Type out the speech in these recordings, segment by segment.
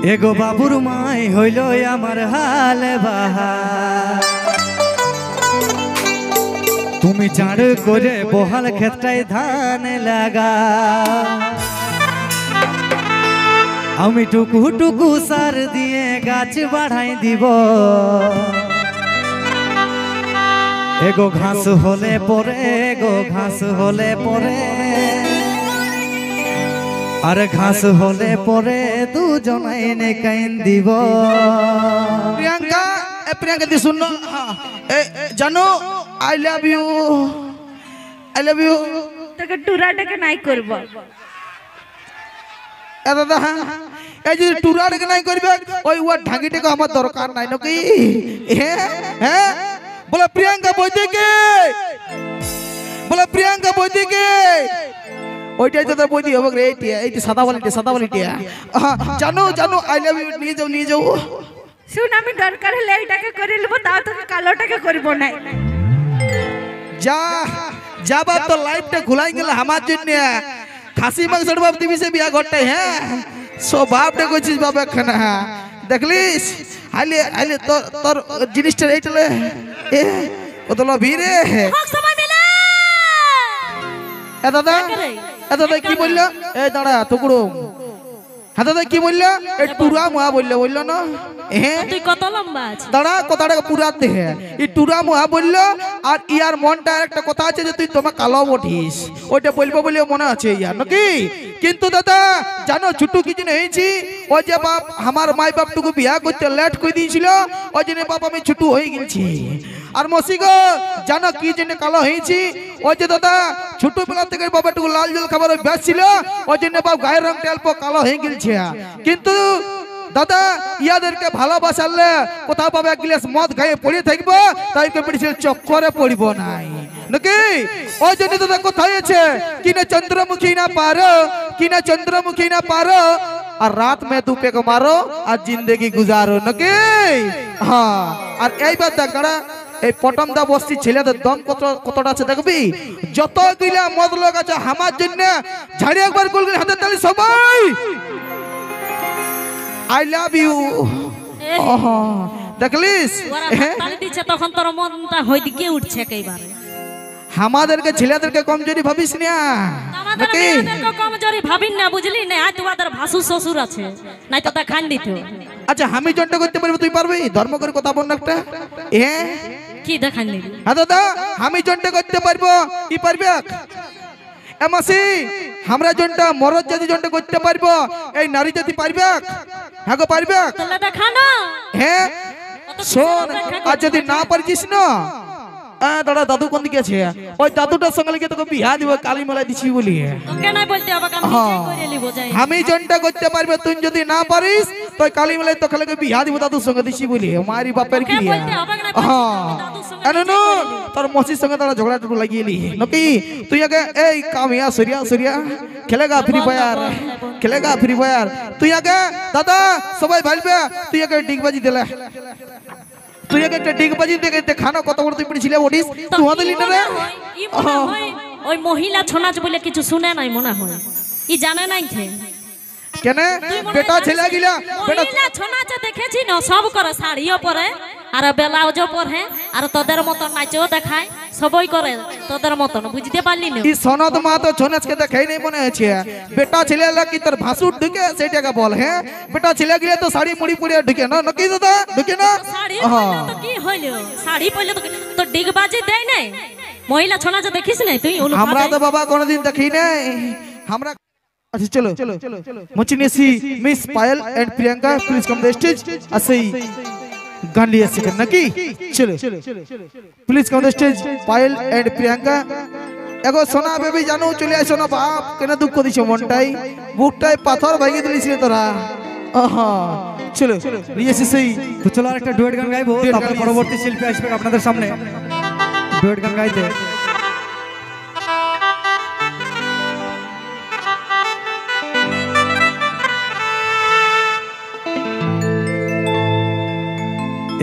एगो बाबुर माई हইল আমার हाल बाहा তুমি চাঁড় করে বহাল ক্ষেতটায় ধান লাগা আমি টুকু টুকু সার দিয়ে গাছ বাড়াই দিব এগো ঘাস হলে পরে এগো ঘাস হলে পরে अरे घास होले परे दुजनाई ने काइन দিব प्रियंका दी सुनो জানো आई लव यू তোকে টুরাটাকে নাই করব এ দাদা এই যে টুরাটাকে নাই করবে ওই ওর ঢাঙ্গিটাকে আমার দরকার নাই নাকি হ্যাঁ বলে প্রিয়ঙ্কা বৈদিকে ওইটাই তো বই দিয়ে হবে এইটি সাদা বালিটিয়া জানো আই লাভ ইউ নিয়ে যাও শুন আমি দরকার হলে এইটাকে করে নেব তাও তোকে কালোটাকে করব না যা বাপ তো লাইফটা ঘুলাই গেল আমার জন্য খাসি মাংসের বাপ দিবি সে বিয়া ঘরটা হ্যাঁ সব বাপটা কইছিস বাবা খানা দেখলিস আইলে তোর জিনিসটা এইটালে কত লবি রে সময় মিলে দাদা কি বললো এই দাঁড়া টুকরো হ্যাঁ দাদা কি বললো এই টুরা মুহা বললো না তুই কত লম্বা আছিস দাঁড়া কথাটা পুরা দেহে এই টুরা মুহা বললো আর ইয়ার মনটা একটা কথা আছে যে তুই তোমার কালো উঠিস ওইটা বলবো বলে মনে আছে ইয়ার নাকি কিন্তু দাদা জানো ছুটু কি জন্য হয়েছি ওই যে বাপ আমার মাই বাপটুকু বিয়া করতে লেট করে দিয়েছিল ওই জন্য বাপ আমি ছুটু হয়ে গেছি আর মসি গো জানো কি জন্য কালো হয়েছি ওই যে দাদা ছোটবেলা থেকে বাবাটুকু লাল জল খাবার অভ্যাস ছিল ওই জন্য বাপ গায়ের রংটা অল্প কালো হয়ে গেছে কিন্তু দাদা ইয়াদেরকে ভালোবাসালে কোথাও পাবে এক গ্লাস মদ খাইয়ে পড়ে থাকবো তাই কম্পিটিশন চক্করে পড়ব নাই নাকি ওই জন্য দাদা কোথায় আছে কিনা চন্দ্রমুখী না পারো আর রাত में दो पे को मारो আর जिंदगी गुजारो নাকি হ্যাঁ আর এইবার দেখ দাঁড়া এই পটমদা বস্তি ছেলেদের দম কতটা আছে দেখবি যতগুলা মদ লোক আছে আমার জন্য ঝাড়ি একবার গোল হাতে তালি সবাই আই লাভ ইউ দেখলিস তালি দিচ্ছে তখন তোর মনটা হইদিকে উঠছে একেবারে আমাদেরকে ছেলেদেরকে কমজোরি ভাবিস না নাকি কমজোরি ভাবিন না বুঝলি না আজ তোমাদের ভাসু শ্বশুর আছে নাই তো তা খান দিত আচ্ছা আমি জন্টা করতে পারবো তুই পারবি ধর্ম করে কথা বল না একটা কি দেখান দিবি হ্যাঁ দাদা আমি জন্টা করতে পারবো কি পারবে এমাসি আমরা জন্টা মরদ জাতি জন্টা করতে পারবো এই নারী জাতি পারবে হ্যাঁ গো পারবে তাহলে দেখা না হ্যাঁ শোন আর যদি না পারছিস না দাদা দাদু কোন দিকে আছে ওই দাদুটার সঙ্গে লিখে তোকে বিয়া দিব কালী মেলা দিছি বলি তোকে নাই বলতে হবে আমি নিজে করে লিব যাই আমি জনটা করতে পারবে তুই যদি না পারিস তুই কালী মেলায় তোকে লাগে বিয়া দিব দাদুর সঙ্গে দিছি বলি মারি বাপের কি হ্যাঁ তোর মসির সঙ্গে তারা ঝগড়া টুকু লাগিয়েলি নাকি তুই আগে এই কামিয়া সরিয়া খেলেগা ফ্রি ফায়ার তুই আগে দাদা সবাই ভালবে তুই আগে ডিগবাজি দিলে তুই একটা ডিগবাজি দেখে খানা কত বড় তুই পড়েছিলে ওডিস তুই হদলি না রে ওই মহিলা ছোনাচ বলে কিছু শুনে নাই মনে হয় ই জানে নাই কেন বেটা ছেলে গিলা মহিলা ছোনাচ দেখেছি না সব করে শাড়িও পরে আর ব্লাউজও পরে আর তোদের মতন নাচও দেখায় সবই করে তোদের মতন বুঝতে পারলি না ই সনদ মা তো ছোনাচকে দেখাই নাই মনে আছে বেটা ছেলে লাগি তোর ভাসুর ঢুকে সেইটাকে বল হ্যাঁ বেটা ছেলে গিলা তো শাড়ি মুড়ি পরে ঢুকে না নাকি দাদা ঢুকে না শাড়ি পরলে তো কি হইলো শাড়ি পরলে তো ডিগবাজি দেয় নাই মহিলা ছোনাচ দেখিস নাই তুই আমরা তো বাবা কোনদিন দেখি নাই আমরা अच्छा चलो मुचिनेसी miss Payal and Priyanka please come the stage असई गान लिया सेकंड ना की चलो please come the stage Payal and Priyanka एगो सोना बेबी जानो चले आइसो ना बाप केना दुख दिछो मनटाई बुकटाई पाथर भागी दिलिसिले तोरा आहा चलो लिया सेई तो चलो আরেকটা ডুয়েট গান গাইবো তারপর পরবর্তী শিল্পী আসবে আপনাদের সামনে ডুয়েট গান গাইতে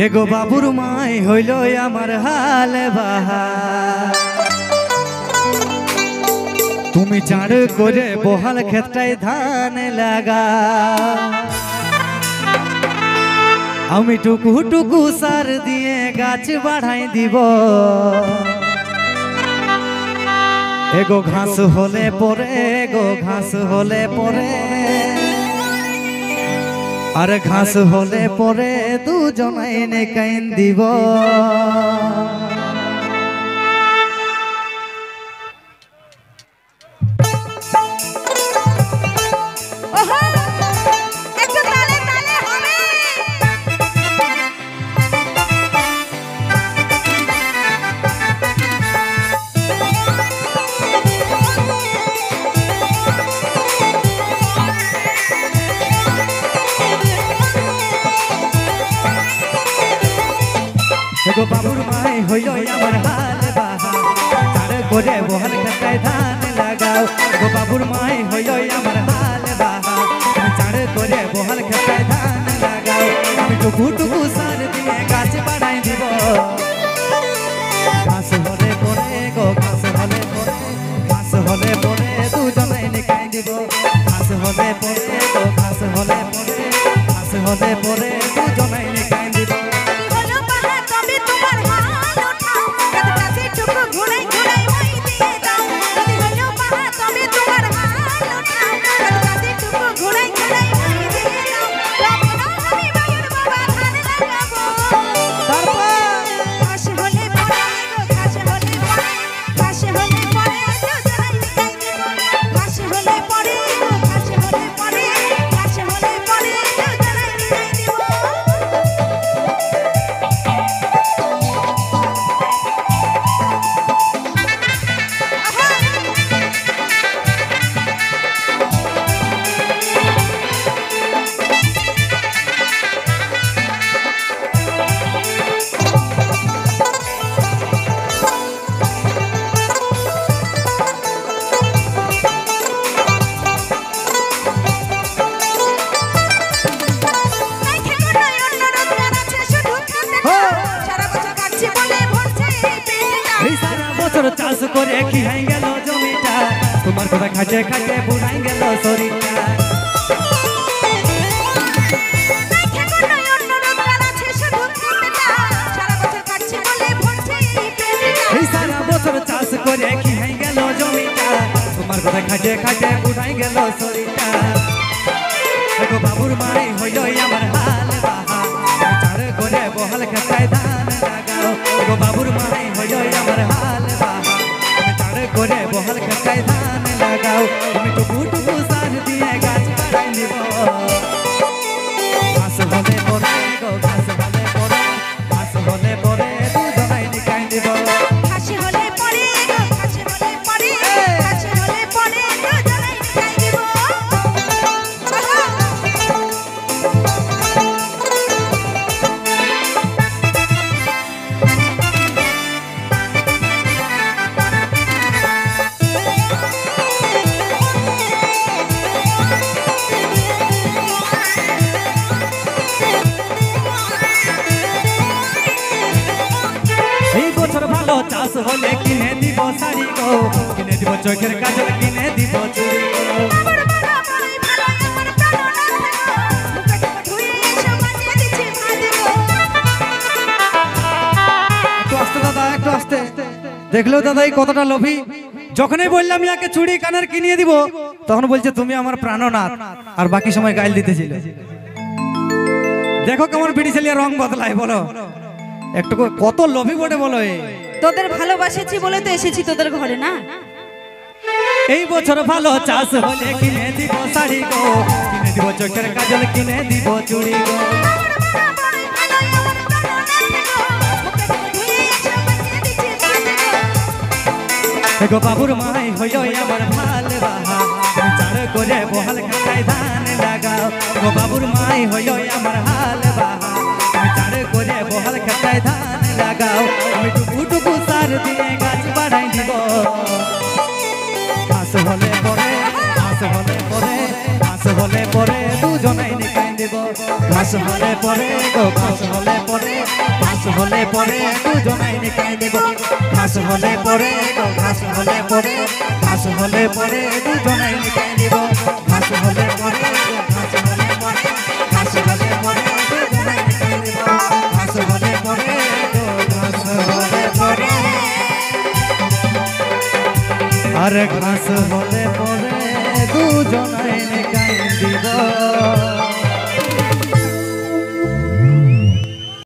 एगो बाबुर माई हইল আমার हाल बाहा তুমি চাঁড় করে বহাল ক্ষেতটায় ধান লাগা আমি টুকু টুকু সার দিয়ে গাছ বাড়াই দিব এগো ঘাস হলে পরে এগো ঘাস হলে পরে আর ঘাস হলে পরে দুজনাই নে কাইন দিব এগো বাবুর মাই হইল আমার হাল বাহা তার করে বহাল খাতায় ধান লাগাও এগো বাবুর মাই হইল আমার হাল বাহা চার করে বহাল খাতায় ধান লাগাও আমি টুকু টুকু সার দিয়ে গাছ বাড়াই দিব ঘাস হলে পরে গো ঘাস হলে পরে ঘাস হলে পরে দুজনে নিকাই দিব ঘাস হলে পরে গো ঘাস হলে পরে ঘাস হলে পরে দুজনে নিকাই দিব চাষ করে কি হয়ে গেল জমিটা তোমার কথা খাটে খাটে বুড়াই গেল শরীরটা সারা বছর চাষ করে কি হয়ে গেল জমিটা তোমার কথা খাটে খাটে বুড়াই গেল শরীরটা দেখো বাবুর মাই হইল আমার হাল বাহা চার করে বহাল খাতায় ধান লাগাও দেখো বাবুর মাই হইল আমার হাল বাহা চার করে বহাল খাতায় ধান লাগাও আমি টুকু টুকু সার দিয়ে গাছ বাড়াই নিব ঘাস হলে পরে গো ঘাস হলে পরে ঘাস হলে পরে দুজনাই নিকাই দিব ঘাস হলে পরে গো ঘাস হলে পরে ঘাস হলে পরে দুজনাই নিকাই দিব চাষ হলে কিনে দিব শাড়ি গো কিনে দিব চোখের কাজল কিনে দিব চুড়ি গো একটু আস্তে দাদা একটু আস্তে দেখলো দাদা এই কতটা লোভী যখনই বললাম ইয়াকে চুড়ি কানের কিনে দিব তখন বলছে তুমি আমার প্রাণনাথ আর বাকি সময় গাইল দিতেছিল দেখো কেমন বিড়ি ছেলে রং বদলায় বলো একটু কত লোভী বটে বলো তোদের ভালোবাসেছি বলে তো এসেছি তোদের ঘরে না এই বছর ভালো চাষ হলে কিনে দিব শাড়ি গো কিনে দিব চোখের কাজল কিনে দিব চুড়ি গো দেখো বাবুর মাই হইল আমার ভাল বাহা চার করে বহাল খাতায় ধান লাগাও গো বাবুর মাই হইল আমার হাল বাহা চার করে বহাল খাতায় ধান লাগাও আমি টুকু টুকু সার দিয়ে গাছ বাড়াই দিব ঘাস হলে পরে ঘাস হলে পরে ঘাস হলে পরে দুজনাই নিকাই দিব ঘাস হলে পরে গো ঘাস হলে পরে ঘাস হলে পরে দুজনাই নিকাই দিব ঘাস হলে পরে গো ঘাস হলে পরে ঘাস হলে পরে দুজনাই নিকাই দিব ঘাস হলে পরে গো ঘাস হলে পরে ঘাস হলে পরে দুজনাই নিকাই দিব আর ঘাস হলে পরে দুজনাই কাইন